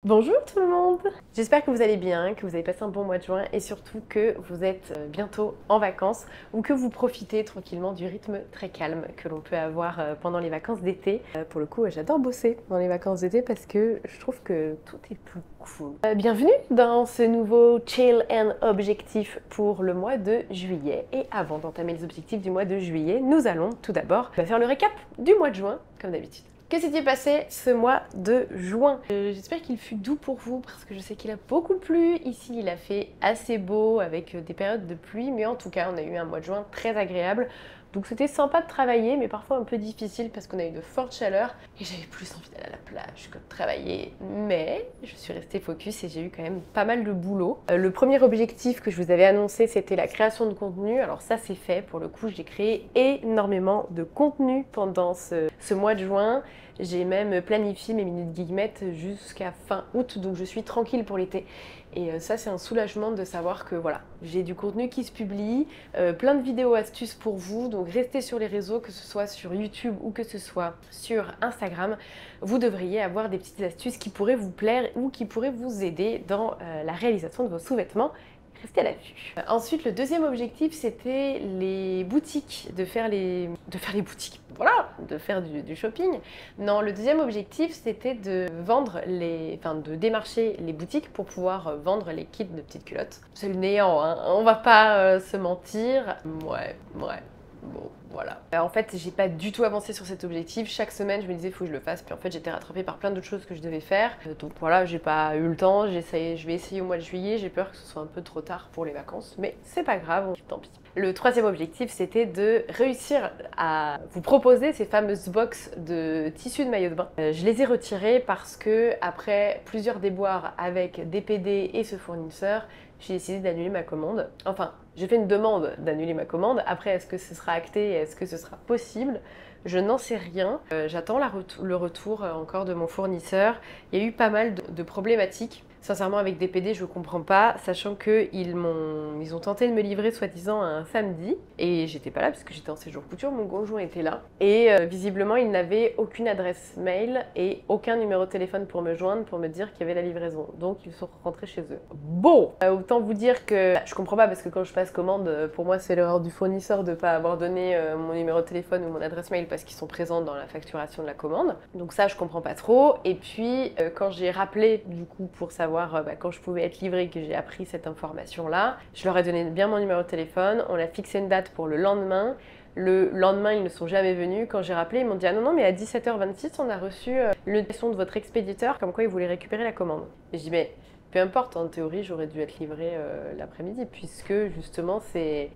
Bonjour tout le monde! J'espère que vous allez bien, que vous avez passé un bon mois de juin et surtout que vous êtes bientôt en vacances ou que vous profitez tranquillement du rythme très calme que l'on peut avoir pendant les vacances d'été. Pour le coup, j'adore bosser dans les vacances d'été parce que je trouve que tout est plus cool. Bienvenue dans ce nouveau Chill and Objectif pour le mois de juillet. Et avant d'entamer les objectifs du mois de juillet, nous allons tout d'abord faire le récap du mois de juin, comme d'habitude. Que s'est-il passé ce mois de juin? J'espère qu'il fut doux pour vous parce que je sais qu'il a beaucoup plu. Ici, il a fait assez beau avec des périodes de pluie, mais en tout cas, on a eu un mois de juin très agréable. Donc c'était sympa de travailler, mais parfois un peu difficile parce qu'on a eu de fortes chaleurs et j'avais plus envie d'aller à la plage que de travailler. Mais je suis restée focus et j'ai eu quand même pas mal de boulot. Le premier objectif que je vous avais annoncé, c'était la création de contenu. Alors ça, c'est fait. Pour le coup, j'ai créé énormément de contenu pendant ce mois de juin. J'ai même planifié mes minutes guillemettes jusqu'à fin août, donc je suis tranquille pour l'été. Et ça, c'est un soulagement de savoir que voilà, j'ai du contenu qui se publie, plein de vidéos astuces pour vous. Donc restez sur les réseaux, que ce soit sur YouTube ou que ce soit sur Instagram. Vous devriez avoir des petites astuces qui pourraient vous plaire ou qui pourraient vous aider dans la réalisation de vos sous-vêtements. Restez à l'affût. Ensuite, le deuxième objectif, c'était les boutiques, de faire les boutiques, voilà, de faire du shopping. Non, le deuxième objectif, c'était de vendre de démarcher les boutiques pour pouvoir vendre les kits de petites culottes. C'est le néant, hein, on va pas se mentir. Ouais. Bon, voilà. En fait, j'ai pas du tout avancé sur cet objectif. Chaque semaine, je me disais, faut que je le fasse. Puis en fait, j'étais rattrapée par plein d'autres choses que je devais faire. Donc voilà, j'ai pas eu le temps. Je vais essayer au mois de juillet. J'ai peur que ce soit un peu trop tard pour les vacances. Mais c'est pas grave, tant pis. Le troisième objectif, c'était de réussir à vous proposer ces fameuses box de tissus de maillot de bain. Je les ai retirées parce que, après plusieurs déboires avec DPD et ce fournisseur, j'ai décidé d'annuler ma commande. Enfin, j'ai fait une demande d'annuler ma commande. Après, est-ce que ce sera acté et est-ce que ce sera possible? Je n'en sais rien. J'attends le retour encore de mon fournisseur. Il y a eu pas mal de problématiques. Sincèrement, avec DPD, je ne comprends pas, sachant qu'ils ont tenté de me livrer soi-disant un samedi, et j'étais pas là parce que j'étais en séjour couture, mon conjoint était là, et visiblement, il n'avait aucune adresse mail et aucun numéro de téléphone pour me joindre, pour me dire qu'il y avait la livraison. Donc, ils sont rentrés chez eux. Bon, autant vous dire que je comprends pas, parce que quand je passe commande, pour moi, c'est l'erreur du fournisseur de ne pas avoir donné mon numéro de téléphone ou mon adresse mail parce qu'ils sont présents dans la facturation de la commande. Donc ça, je comprends pas trop. Et puis, quand j'ai rappelé, du coup, pour savoir quand je pouvais être livrée, que j'ai appris cette information-là, je leur ai donné bien mon numéro de téléphone, on a fixé une date pour le lendemain. Le lendemain, ils ne sont jamais venus. Quand j'ai rappelé, ils m'ont dit « Ah non, mais à 17h26, on a reçu le notification de votre expéditeur comme quoi ils voulaient récupérer la commande. » Et je dis « Mais peu importe, en théorie, j'aurais dû être livrée l'après-midi puisque justement,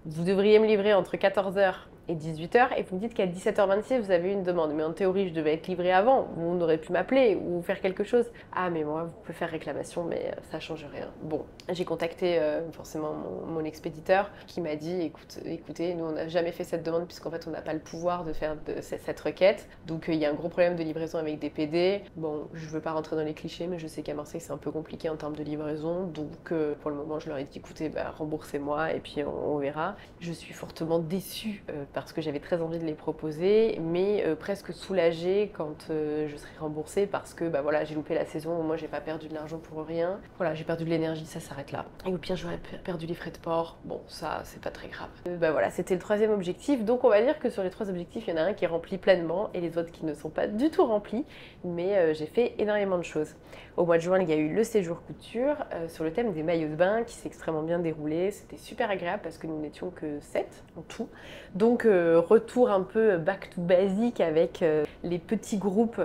vous devriez me livrer entre 14h et 18h et vous me dites qu'à 17h26 vous avez eu une demande, mais en théorie je devais être livrée avant, on aurait pu m'appeler ou faire quelque chose. Ah mais moi vous pouvez faire réclamation mais ça change rien. Bon, j'ai contacté forcément mon expéditeur qui m'a dit écoutez, nous on n'a jamais fait cette demande puisqu'en fait on n'a pas le pouvoir de faire cette requête, donc il y a un gros problème de livraison avec DPD. Bon, je veux pas rentrer dans les clichés mais je sais qu'à Marseille c'est un peu compliqué en termes de livraison, donc pour le moment je leur ai dit écoutez, remboursez-moi et puis on verra. Je suis fortement déçue parce que j'avais très envie de les proposer, mais presque soulagée quand je serai remboursée parce que voilà, j'ai loupé la saison, moi j'ai pas perdu de l'argent pour rien. Voilà, j'ai perdu de l'énergie, ça s'arrête là. Et au pire, j'aurais perdu les frais de port. Bon, ça, c'est pas très grave. Voilà, c'était le troisième objectif. Donc on va dire que sur les trois objectifs, il y en a un qui est rempli pleinement et les autres qui ne sont pas du tout remplis. Mais j'ai fait énormément de choses. Au mois de juin, il y a eu le séjour couture sur le thème des maillots de bain qui s'est extrêmement bien déroulé. C'était super agréable parce que nous n'étions que 7 en tout. Donc retour un peu back to basic avec les petits groupes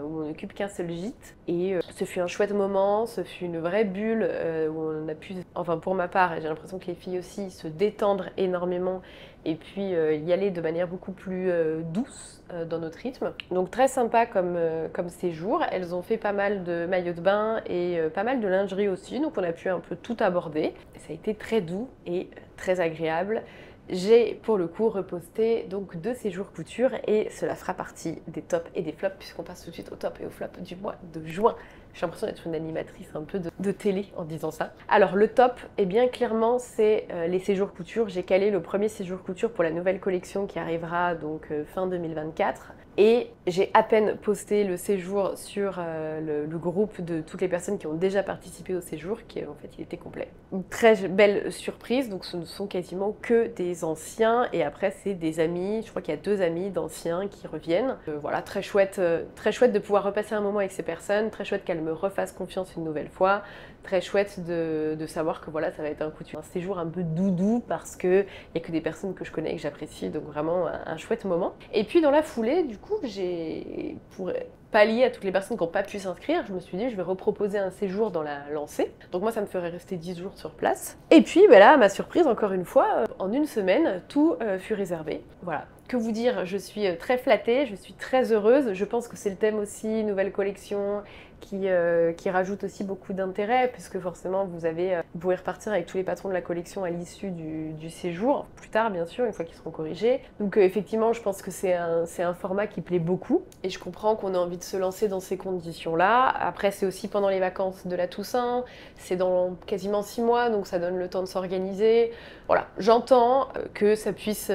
où on n'occupe qu'un seul gîte. Et ce fut un chouette moment, ce fut une vraie bulle où on a pu, enfin pour ma part, et j'ai l'impression que les filles aussi, se détendre énormément et puis y aller de manière beaucoup plus douce dans notre rythme. Donc très sympa comme séjour. Elles ont fait pas mal de maillots de bain et pas mal de lingerie aussi, donc on a pu un peu tout aborder. Ça a été très doux et très agréable. J'ai pour le coup reposté donc 2 séjours couture et cela fera partie des tops et des flops puisqu'on passe tout de suite au top et au flop du mois de juin. J'ai l'impression d'être une animatrice un peu de télé en disant ça. Alors le top, eh bien clairement c'est les séjours couture. J'ai calé le premier séjour couture pour la nouvelle collection qui arrivera donc fin 2024. Et j'ai à peine posté le séjour sur le groupe de toutes les personnes qui ont déjà participé au séjour, qui en fait il était complet. Une très belle surprise, donc ce ne sont quasiment que des anciens et après c'est des amis, je crois qu'il y a 2 amis d'anciens qui reviennent. Voilà, très chouette de pouvoir repasser un moment avec ces personnes, très chouette qu'elles me refassent confiance une nouvelle fois, très chouette de savoir que voilà, ça va être un séjour un peu doudou parce qu'il n'y a que des personnes que je connais et que j'apprécie, donc vraiment un chouette moment. Et puis dans la foulée, du coup, pour pallier à toutes les personnes qui n'ont pas pu s'inscrire, je me suis dit je vais reproposer un séjour dans la lancée. Donc moi ça me ferait rester 10 jours sur place. Et puis ben là, ma surprise encore une fois, en une semaine, tout fut réservé. Voilà. Que vous dire, je suis très flattée, je suis très heureuse. Je pense que c'est le thème aussi, nouvelle collection, qui rajoute aussi beaucoup d'intérêt, puisque forcément vous pouvez repartir avec tous les patrons de la collection à l'issue du séjour, plus tard bien sûr, une fois qu'ils seront corrigés. Donc effectivement, je pense que c'est un format qui plaît beaucoup, et je comprends qu'on ait envie de se lancer dans ces conditions-là. Après, c'est aussi pendant les vacances de la Toussaint, c'est dans quasiment 6 mois, donc ça donne le temps de s'organiser. Voilà, j'entends que ça puisse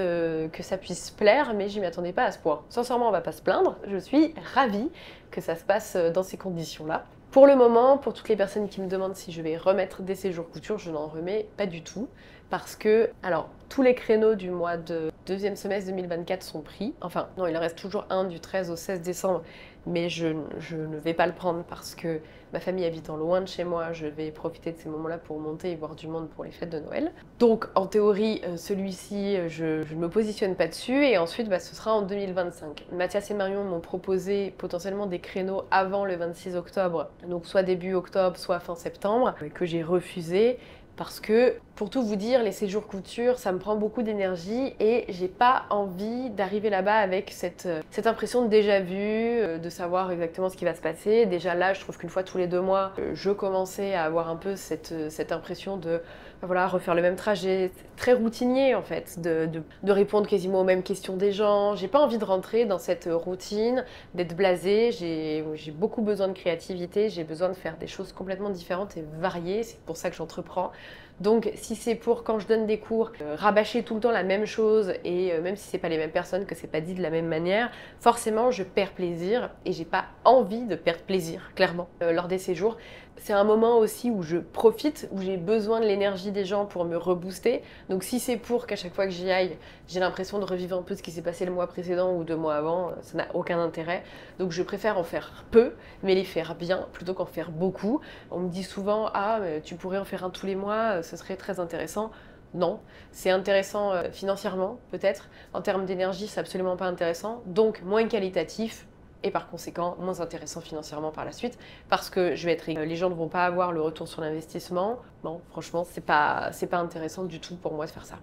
plaire, mais je m'y attendais pas à ce point. Sincèrement, on va pas se plaindre, je suis ravie que ça se passe dans ces conditions-là. Pour le moment, pour toutes les personnes qui me demandent si je vais remettre des séjours couture, je n'en remets pas du tout. Parce que, alors, tous les créneaux du mois de deuxième semestre 2024 sont pris. Enfin, non, il en reste toujours un du 13 au 16 décembre, mais je ne vais pas le prendre parce que ma famille habitant loin de chez moi, je vais profiter de ces moments-là pour monter et voir du monde pour les fêtes de Noël. Donc, en théorie, celui-ci, je ne me positionne pas dessus, et ensuite, ce sera en 2025. Mathias et Marion m'ont proposé potentiellement des créneaux avant le 26 octobre, donc soit début octobre, soit fin septembre, que j'ai refusé. Parce que, pour tout vous dire, les séjours couture, ça me prend beaucoup d'énergie et j'ai pas envie d'arriver là-bas avec cette impression de déjà vu, de savoir exactement ce qui va se passer. Déjà là, je trouve qu'une fois tous les 2 mois, je commençais à avoir un peu cette impression de voilà, refaire le même trajet, très routinier en fait, de répondre quasiment aux mêmes questions des gens. J'ai pas envie de rentrer dans cette routine, d'être blasée. J'ai beaucoup besoin de créativité, j'ai besoin de faire des choses complètement différentes et variées, c'est pour ça que j'entreprends. Donc si c'est pour, quand je donne des cours, rabâcher tout le temps la même chose, et même si c'est pas les mêmes personnes, que c'est pas dit de la même manière, forcément je perds plaisir, et j'ai pas envie de perdre plaisir, clairement, lors des séjours. C'est un moment aussi où je profite, où j'ai besoin de l'énergie des gens pour me rebooster. Donc si c'est pour qu'à chaque fois que j'y aille, j'ai l'impression de revivre un peu ce qui s'est passé le mois précédent ou 2 mois avant, ça n'a aucun intérêt. Donc je préfère en faire peu, mais les faire bien, plutôt qu'en faire beaucoup. On me dit souvent « Ah, mais tu pourrais en faire un tous les mois, ce serait très intéressant ». Non, c'est intéressant financièrement peut-être. En termes d'énergie, c'est absolument pas intéressant. Donc moins qualitatif, et par conséquent moins intéressant financièrement par la suite, parce que les gens ne vont pas avoir le retour sur l'investissement. Non, franchement, c'est pas intéressant du tout pour moi de faire ça.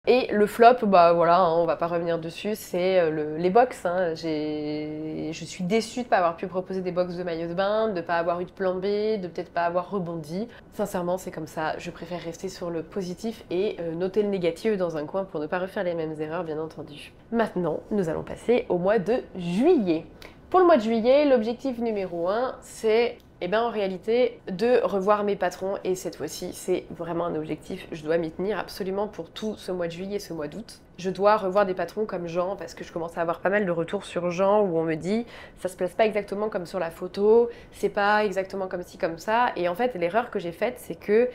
Et le flop, voilà, hein, on va pas revenir dessus, c'est les box. Hein. Je suis déçue de pas avoir pu proposer des box de maillot de bain, de pas avoir eu de plan B, de peut-être pas avoir rebondi. Sincèrement, c'est comme ça, je préfère rester sur le positif et noter le négatif dans un coin pour ne pas refaire les mêmes erreurs, bien entendu. Maintenant, nous allons passer au mois de juillet. Pour le mois de juillet, l'objectif numéro 1, c'est en réalité de revoir mes patrons, et cette fois-ci, c'est vraiment un objectif, je dois m'y tenir absolument pour tout ce mois de juillet et ce mois d'août. Je dois revoir des patrons comme Jean, parce que je commence à avoir pas mal de retours sur Jean où on me dit ça se place pas exactement comme sur la photo, c'est pas exactement comme ci, comme ça, et en fait l'erreur que j'ai faite, c'est que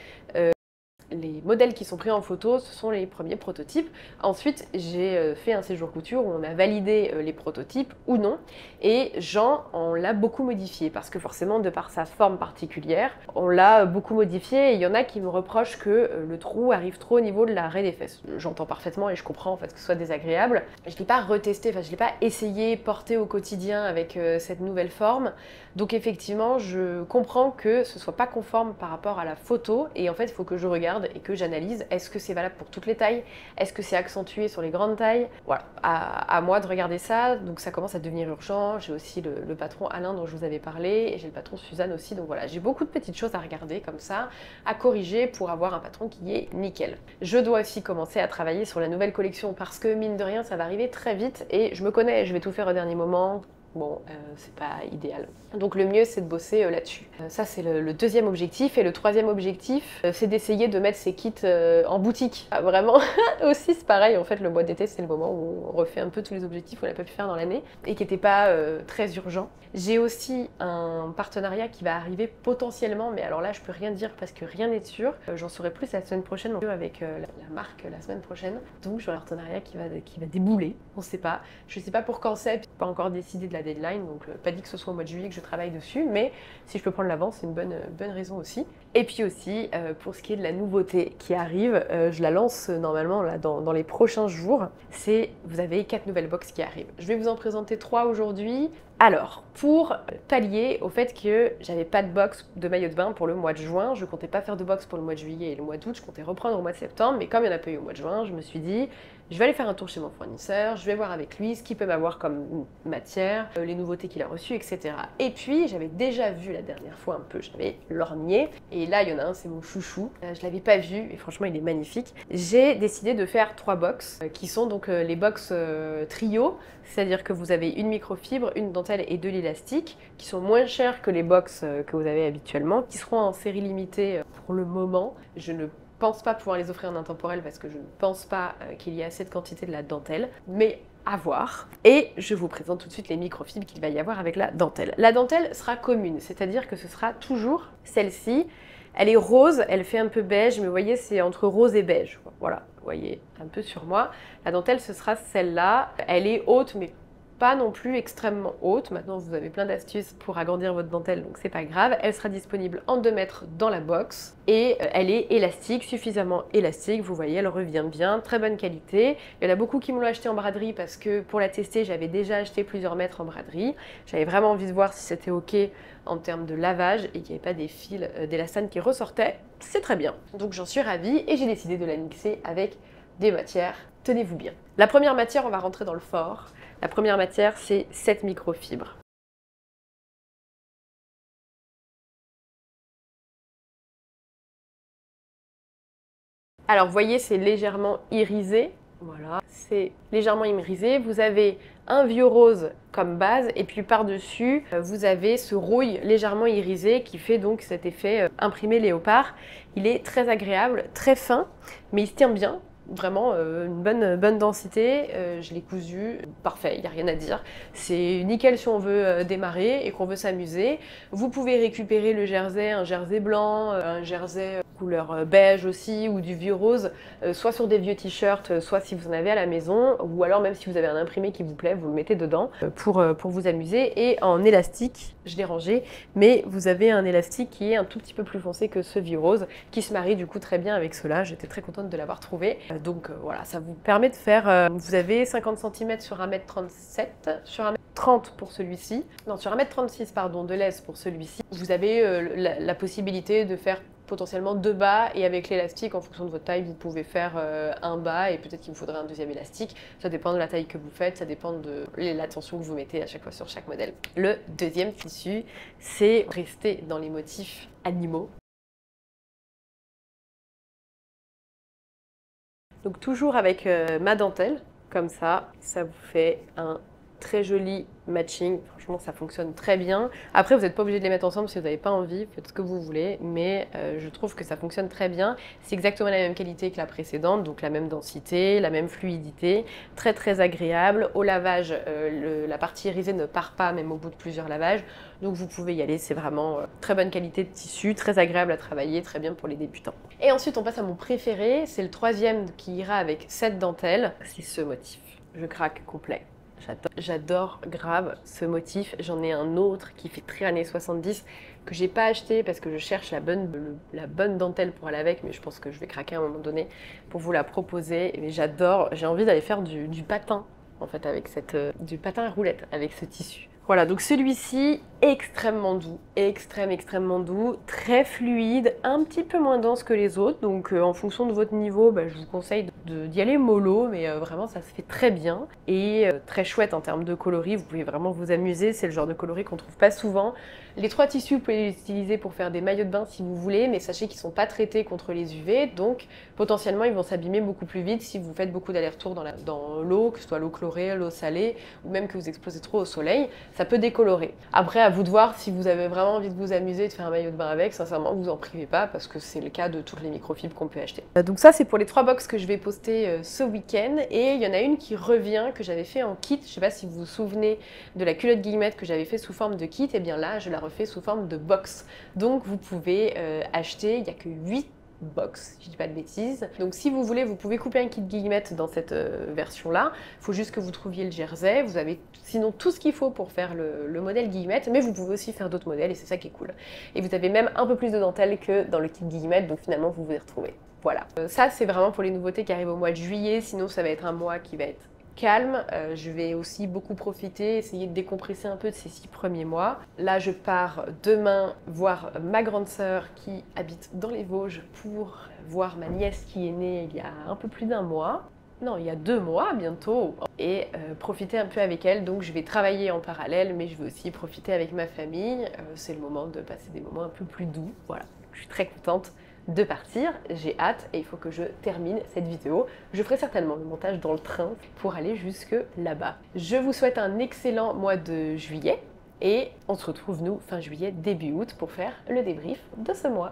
les modèles qui sont pris en photo, ce sont les premiers prototypes. Ensuite, j'ai fait un séjour couture où on a validé les prototypes ou non. Et Jean, on l'a beaucoup modifié parce que forcément, de par sa forme particulière, on l'a beaucoup modifié. Et il y en a qui me reprochent que le trou arrive trop au niveau de l'arrêt des fesses. J'entends parfaitement et je comprends en fait que ce soit désagréable. Je ne l'ai pas retesté, je ne l'ai pas essayé, porté au quotidien avec cette nouvelle forme. Donc effectivement, je comprends que ce ne soit pas conforme par rapport à la photo. Et en fait, il faut que je regarde et que j'analyse, est-ce que c'est valable pour toutes les tailles, est-ce que c'est accentué sur les grandes tailles, voilà, à moi de regarder ça. Donc ça commence à devenir urgent. J'ai aussi le patron Alain dont je vous avais parlé, et j'ai le patron Suzanne aussi, donc voilà, j'ai beaucoup de petites choses à regarder comme ça, à corriger pour avoir un patron qui est nickel. Je dois aussi commencer à travailler sur la nouvelle collection parce que mine de rien ça va arriver très vite, et je me connais, je vais tout faire au dernier moment. bon, c'est pas idéal. Donc le mieux c'est de bosser là-dessus. Ça c'est le deuxième objectif. Et le troisième objectif, c'est d'essayer de mettre ces kits en boutique. Ah, vraiment, aussi c'est pareil, en fait le mois d'été c'est le moment où on refait un peu tous les objectifs qu'on n'a pas pu faire dans l'année et qui n'étaient pas très urgents. J'ai aussi un partenariat qui va arriver potentiellement, mais alors là je peux rien dire parce que rien n'est sûr. J'en saurai plus la semaine prochaine avec la marque la semaine prochaine. Donc j'aurai un partenariat qui va débouler, on sait pas. Je sais pas pour quand c'est, pas encore décidé de la deadline, donc pas dit que ce soit au mois de juillet que je travaille dessus, mais si je peux prendre l'avance, c'est une bonne raison aussi. Et puis aussi, pour ce qui est de la nouveauté qui arrive, je la lance normalement là, dans les prochains jours, vous avez 4 nouvelles box qui arrivent. Je vais vous en présenter 3 aujourd'hui. Alors, pour pallier au fait que j'avais pas de box de maillot de bain pour le mois de juin, je comptais pas faire de box pour le mois de juillet et le mois d'août, je comptais reprendre au mois de septembre, mais comme il n'y en a pas eu au mois de juin, je me suis dit, je vais aller faire un tour chez mon fournisseur, je vais voir avec lui ce qu'il peut m'avoir comme matière, les nouveautés qu'il a reçues, etc. Et puis, j'avais déjà vu la dernière fois un peu, j'avais lorgné, et là, il y en a un, c'est mon chouchou, je l'avais pas vu, et franchement, il est magnifique. J'ai décidé de faire 3 box, qui sont donc les box trio, c'est-à-dire que vous avez une microfibre, une dentelle et de l'élastique, qui sont moins chers que les box que vous avez habituellement, qui seront en série limitée pour le moment. Je ne pense pas pouvoir les offrir en intemporel parce que je ne pense pas qu'il y ait assez de quantité de la dentelle, mais à voir. Et je vous présente tout de suite les microfibres qu'il va y avoir avec la dentelle. La dentelle sera commune, c'est-à-dire que ce sera toujours celle-ci. Elle est rose, elle fait un peu beige, mais vous voyez, c'est entre rose et beige. Voilà, vous voyez un peu sur moi. La dentelle, ce sera celle-là. Elle est haute, mais pas non plus extrêmement haute. Maintenant, vous avez plein d'astuces pour agrandir votre dentelle, donc c'est pas grave. Elle sera disponible en 2 mètres dans la box et elle est élastique, suffisamment élastique. Vous voyez, elle revient bien, très bonne qualité. Il y en a beaucoup qui me l'ont acheté en braderie parce que pour la tester, j'avais déjà acheté plusieurs mètres en braderie. J'avais vraiment envie de voir si c'était ok en termes de lavage et qu'il n'y avait pas des fils d'élastane qui ressortaient. C'est très bien. Donc j'en suis ravie et j'ai décidé de la mixer avec des matières. Tenez-vous bien. La première matière, on va rentrer dans le fort. La première matière, c'est cette microfibre. Alors, vous voyez, c'est légèrement irisé. Voilà, c'est légèrement irisé. Vous avez un vieux rose comme base et puis par-dessus, vous avez ce rouille légèrement irisé qui fait donc cet effet imprimé léopard. Il est très agréable, très fin, mais il se tient bien. Vraiment une bonne densité, je l'ai cousu, parfait, il n'y a rien à dire. C'est nickel si on veut démarrer et qu'on veut s'amuser. Vous pouvez récupérer le jersey, un jersey blanc, un jersey couleur beige aussi ou du vieux rose, soit sur des vieux t-shirts, soit si vous en avez à la maison, ou alors même si vous avez un imprimé qui vous plaît, vous le mettez dedans pour vous amuser. Et en élastique, je l'ai rangé, mais vous avez un élastique qui est un tout petit peu plus foncé que ce vieux rose, qui se marie du coup très bien avec cela. J'étais très contente de l'avoir trouvé. Donc voilà, ça vous permet de faire, vous avez 50 cm sur 1m37, sur 1m30 pour celui-ci, non sur 1m36 pardon, de laisse pour celui-ci. Vous avez la possibilité de faire potentiellement 2 bas et avec l'élastique, en fonction de votre taille, vous pouvez faire un bas et peut-être qu'il vous faudrait un deuxième élastique. Ça dépend de la taille que vous faites, ça dépend de l'attention que vous mettez à chaque fois sur chaque modèle. Le deuxième tissu, c'est rester dans les motifs animaux. Donc toujours avec ma dentelle, comme ça vous fait un très joli matching. Franchement, ça fonctionne très bien. Après, vous n'êtes pas obligé de les mettre ensemble si vous n'avez pas envie, faites ce que vous voulez, mais je trouve que ça fonctionne très bien. C'est exactement la même qualité que la précédente, donc la même densité, la même fluidité, très très agréable. Au lavage, la partie irisée ne part pas, même au bout de plusieurs lavages, donc vous pouvez y aller. C'est vraiment très bonne qualité de tissu, très agréable à travailler, très bien pour les débutants. Et ensuite, on passe à mon préféré, c'est le troisième qui ira avec cette dentelle, c'est ce motif. Je craque complet. J'adore grave ce motif. J'en ai un autre qui fait très années 70 que j'ai pas acheté parce que je cherche la bonne dentelle pour aller avec, mais je pense que je vais craquer à un moment donné pour vous la proposer. Mais j'adore, j'ai envie d'aller faire du patin en fait avec du patin à roulettes avec ce tissu. Voilà, donc celui-ci, extrêmement doux, extrêmement doux, très fluide, un petit peu moins dense que les autres. Donc en fonction de votre niveau, je vous conseille d'y aller mollo, mais vraiment ça se fait très bien. Et très chouette en termes de coloris, vous pouvez vraiment vous amuser, c'est le genre de coloris qu'on trouve pas souvent. Les 3 tissus, vous pouvez les utiliser pour faire des maillots de bain si vous voulez, mais sachez qu'ils ne sont pas traités contre les UV, donc potentiellement ils vont s'abîmer beaucoup plus vite si vous faites beaucoup d'allers-retours dans l'eau, que ce soit l'eau chlorée, l'eau salée, ou même que vous exposez trop au soleil, ça peut décolorer. Après, à vous de voir si vous avez vraiment envie de vous amuser et de faire un maillot de bain avec, sincèrement, vous en privez pas, parce que c'est le cas de toutes les microfibres qu'on peut acheter. Donc ça, c'est pour les 3 box que je vais poster ce week-end, et il y en a une qui revient, que j'avais fait en kit. Je sais pas si vous vous souvenez de la culotte guillemette que j'avais fait sous forme de kit, et bien là, je la refais sous forme de box. Donc vous pouvez acheter, il n'y a que 8 box, si je dis pas de bêtises. Donc si vous voulez, vous pouvez couper un kit guillemette dans cette version-là. Il faut juste que vous trouviez le jersey. Vous avez sinon tout ce qu'il faut pour faire le modèle guillemette, mais vous pouvez aussi faire d'autres modèles et c'est ça qui est cool. Et vous avez même un peu plus de dentelle que dans le kit guillemette, donc finalement vous vous y retrouvez. Voilà. Ça c'est vraiment pour les nouveautés qui arrivent au mois de juillet, sinon ça va être un mois qui va être calme. Je vais aussi beaucoup profiter, essayer de décompresser un peu de ces 6 premiers mois. Là, je pars demain voir ma grande sœur qui habite dans les Vosges pour voir ma nièce qui est née il y a un peu plus d'un mois. Non, il y a 2 mois bientôt, et profiter un peu avec elle. Donc je vais travailler en parallèle, mais je vais aussi profiter avec ma famille. C'est le moment de passer des moments un peu plus doux. Voilà, je suis très contente de partir, j'ai hâte et il faut que je termine cette vidéo. Je ferai certainement le montage dans le train pour aller jusque là-bas. Je vous souhaite un excellent mois de juillet et on se retrouve nous fin juillet, début août pour faire le débrief de ce mois.